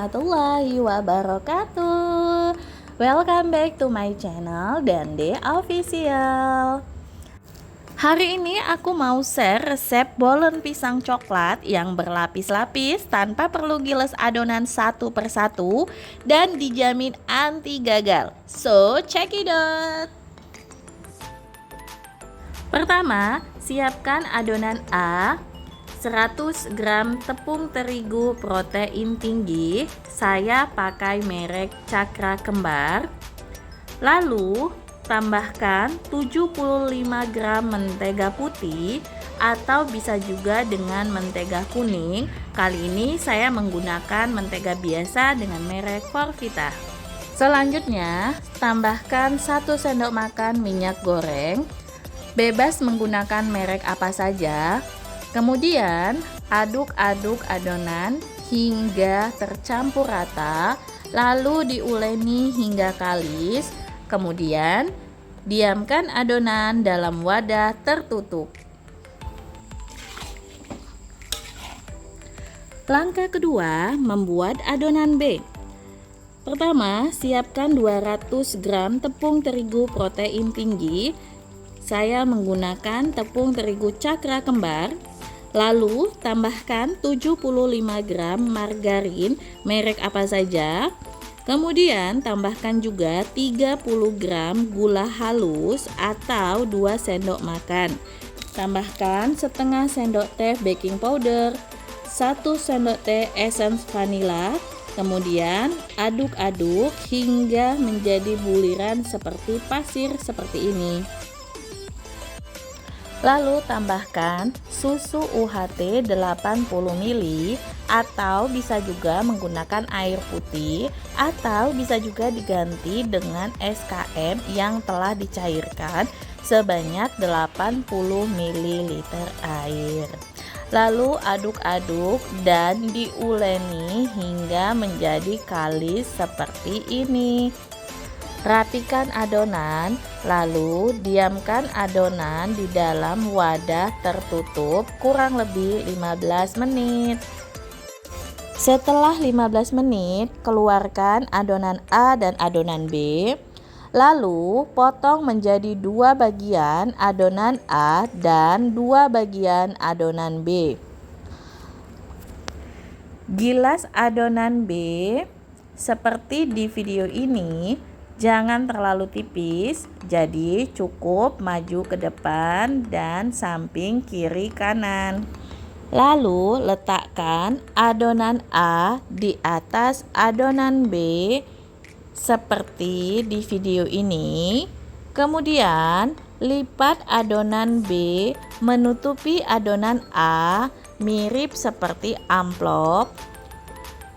warahmatullahi wabarakatuh. Welcome back to my channel Dande Official. Hari ini aku mau share resep bolen pisang coklat yang berlapis-lapis tanpa perlu giles adonan satu persatu dan dijamin anti gagal. So check it out. Pertama, siapkan adonan A, 100 gram tepung terigu protein tinggi, saya pakai merek Cakra Kembar. Lalu tambahkan 75 gram mentega putih atau bisa juga dengan mentega kuning. Kali ini saya menggunakan mentega biasa dengan merek Forvita. Selanjutnya tambahkan 1 sendok makan minyak goreng, bebas menggunakan merek apa saja. Kemudian aduk-aduk adonan hingga tercampur rata, lalu diuleni hingga kalis. Kemudian diamkan adonan dalam wadah tertutup. Langkah kedua, membuat adonan B. Pertama, siapkan 200 gram tepung terigu protein tinggi. Saya menggunakan tepung terigu Cakra Kembar. Lalu tambahkan 75 gram margarin merek apa saja. Kemudian tambahkan juga 30 gram gula halus atau 2 sendok makan. Tambahkan setengah sendok teh baking powder, 1 sendok teh essence vanilla. Kemudian aduk-aduk hingga menjadi buliran seperti pasir seperti ini. Lalu tambahkan susu UHT 80 ml atau bisa juga menggunakan air putih atau bisa juga diganti dengan SKM yang telah dicairkan sebanyak 80 ml air. Lalu aduk-aduk dan diuleni hingga menjadi kalis seperti ini. Rapikan adonan, lalu diamkan adonan di dalam wadah tertutup kurang lebih 15 menit. Setelah 15 menit, keluarkan adonan A dan adonan B. Lalu potong menjadi 2 bagian adonan A dan 2 bagian adonan B. Gilas adonan B seperti di video ini. Jangan terlalu tipis, jadi cukup maju ke depan dan samping kiri kanan. Lalu letakkan adonan A di atas adonan B seperti di video ini. Kemudian lipat adonan B menutupi adonan A mirip seperti amplop.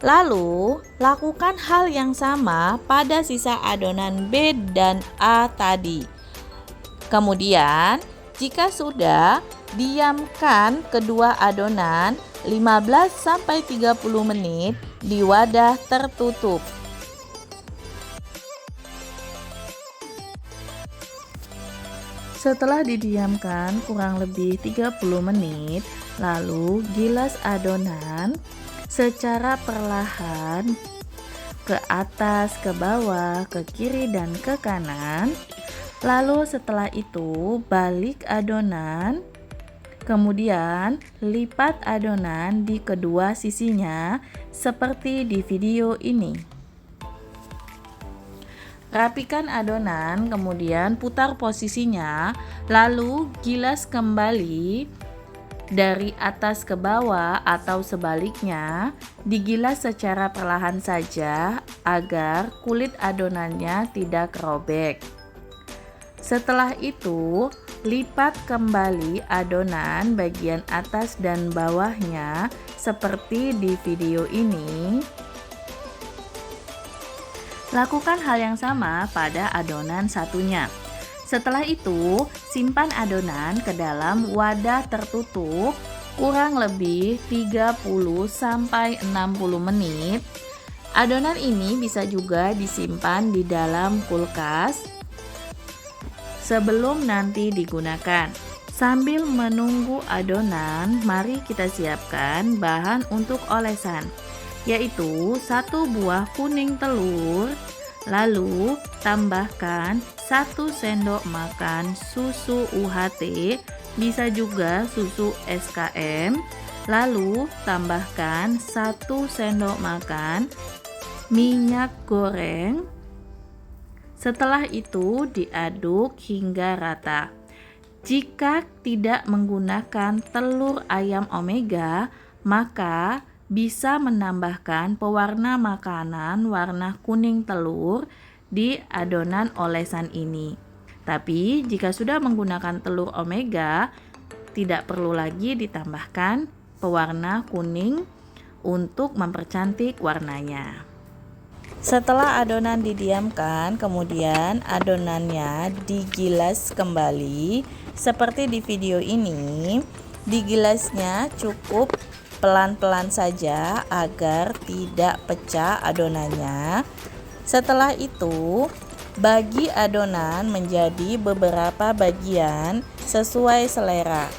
Lalu, lakukan hal yang sama pada sisa adonan B dan A tadi. Kemudian, jika sudah, diamkan kedua adonan 15-30 menit di wadah tertutup. Setelah didiamkan kurang lebih 30 menit, lalu gilas adonan secara perlahan ke atas, ke bawah, ke kiri dan ke kanan. Lalu setelah itu balik adonan, kemudian lipat adonan di kedua sisinya seperti di video ini. Rapikan adonan, kemudian putar posisinya, lalu gilas kembali dari atas ke bawah atau sebaliknya, digilas secara perlahan saja agar kulit adonannya tidak robek. Setelah itu, lipat kembali adonan bagian atas dan bawahnya seperti di video ini. Lakukan hal yang sama pada adonan satunya. Setelah itu, simpan adonan ke dalam wadah tertutup kurang lebih 30-60 menit. Adonan ini bisa juga disimpan di dalam kulkas sebelum nanti digunakan. Sambil menunggu adonan, mari kita siapkan bahan untuk olesan. yaitu 1 buah kuning telur, lalu tambahkan 1 sendok makan susu UHT, bisa juga susu SKM, lalu tambahkan 1 sendok makan minyak goreng. Setelah itu diaduk hingga rata. Jika tidak menggunakan telur ayam omega, maka bisa menambahkan pewarna makanan warna kuning telur di adonan olesan ini. Tapi jika sudah menggunakan telur omega, tidak perlu lagi ditambahkan pewarna kuning untuk mempercantik warnanya. Setelah adonan didiamkan, kemudian adonannya digilas kembali. Seperti di video ini, digilasnya cukup pelan-pelan saja agar tidak pecah adonannya. Setelah itu, bagi adonan menjadi beberapa bagian sesuai selera.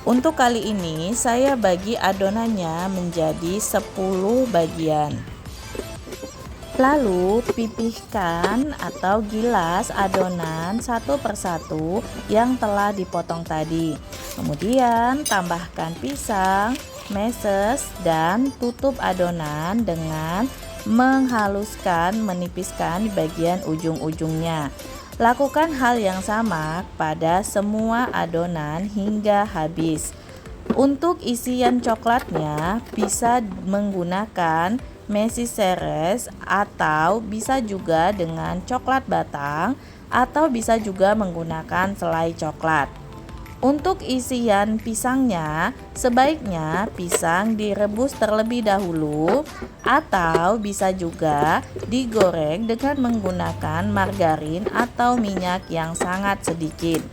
Untuk kali ini saya bagi adonannya menjadi 10 bagian. Lalu pipihkan atau gilas adonan satu persatu yang telah dipotong tadi. Kemudian tambahkan pisang, meses, dan tutup adonan dengan menghaluskan, menipiskan di bagian ujung-ujungnya. Lakukan hal yang sama pada semua adonan hingga habis. Untuk isian coklatnya bisa menggunakan Mesis Ceres atau bisa juga dengan coklat batang atau bisa juga menggunakan selai coklat. Untuk isian pisangnya, sebaiknya pisang direbus terlebih dahulu atau bisa juga digoreng dengan menggunakan margarin atau minyak yang sangat sedikit.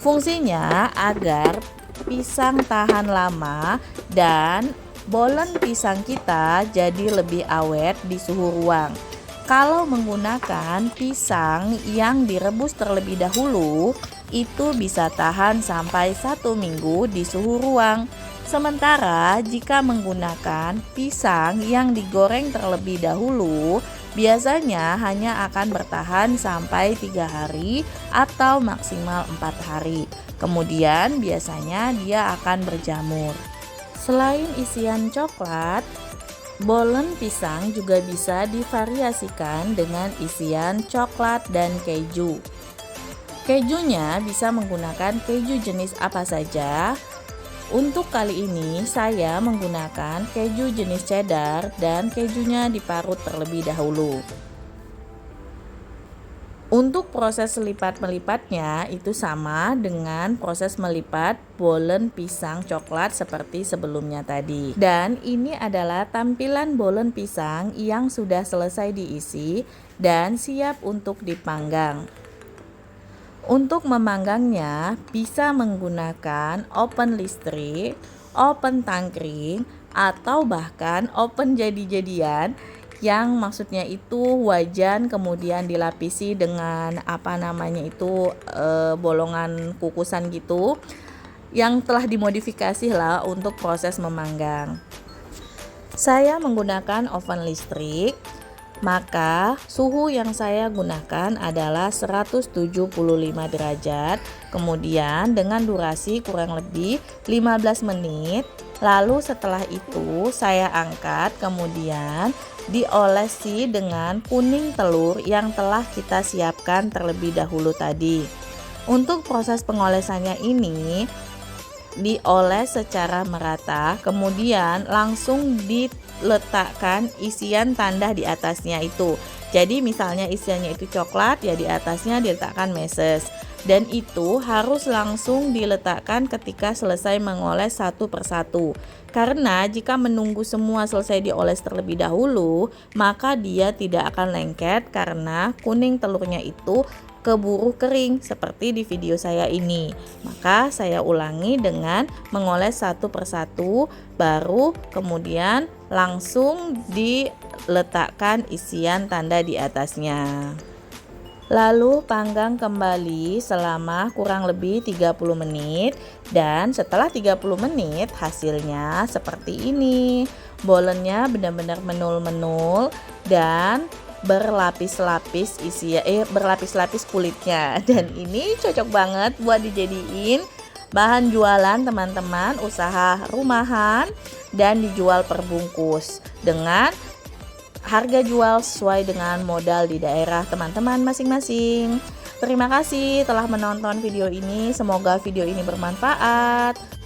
Fungsinya agar pisang tahan lama dan bolen pisang kita jadi lebih awet di suhu ruang. Kalau menggunakan pisang yang direbus terlebih dahulu, itu bisa tahan sampai 1 minggu di suhu ruang. Sementara jika menggunakan pisang yang digoreng terlebih dahulu, biasanya hanya akan bertahan sampai 3 hari atau maksimal 4 hari. Kemudian biasanya dia akan berjamur. Selain isian coklat, bolen pisang juga bisa divariasikan dengan isian coklat dan keju. Kejunya bisa menggunakan keju jenis apa saja. Untuk kali ini saya menggunakan keju jenis cheddar dan kejunya diparut terlebih dahulu. Untuk proses lipat-melipatnya itu sama dengan proses melipat bolen pisang coklat seperti sebelumnya tadi. Dan ini adalah tampilan bolen pisang yang sudah selesai diisi dan siap untuk dipanggang. Untuk memanggangnya bisa menggunakan oven listrik, oven tangkring, atau bahkan oven jadi-jadian, yang maksudnya itu wajan kemudian dilapisi dengan bolongan kukusan gitu yang telah dimodifikasi lah untuk proses memanggang. Saya menggunakan oven listrik, maka suhu yang saya gunakan adalah 175 derajat, kemudian dengan durasi kurang lebih 15 menit. Lalu setelah itu saya angkat, kemudian diolesi dengan kuning telur yang telah kita siapkan terlebih dahulu tadi. Untuk proses pengolesannya ini dioles secara merata, kemudian langsung diletakkan isian tanda di atasnya itu. Jadi misalnya isiannya itu coklat, ya di atasnya diletakkan meses. Dan itu harus langsung diletakkan ketika selesai mengoles satu persatu. Karena jika menunggu semua selesai dioles terlebih dahulu, maka dia tidak akan lengket karena kuning telurnya itu keburu kering seperti di video saya ini. Maka saya ulangi dengan mengoles satu persatu, baru kemudian langsung diletakkan isian tanda di atasnya. Lalu panggang kembali selama kurang lebih 30 menit. Dan setelah 30 menit hasilnya seperti ini. Bolennya benar-benar menul-menul dan berlapis-lapis berlapis-lapis kulitnya. Dan ini cocok banget buat dijadiin bahan jualan teman-teman usaha rumahan dan dijual per bungkus dengan harga jual sesuai dengan modal di daerah teman-teman masing-masing. Terima kasih telah menonton video ini. Semoga video ini bermanfaat.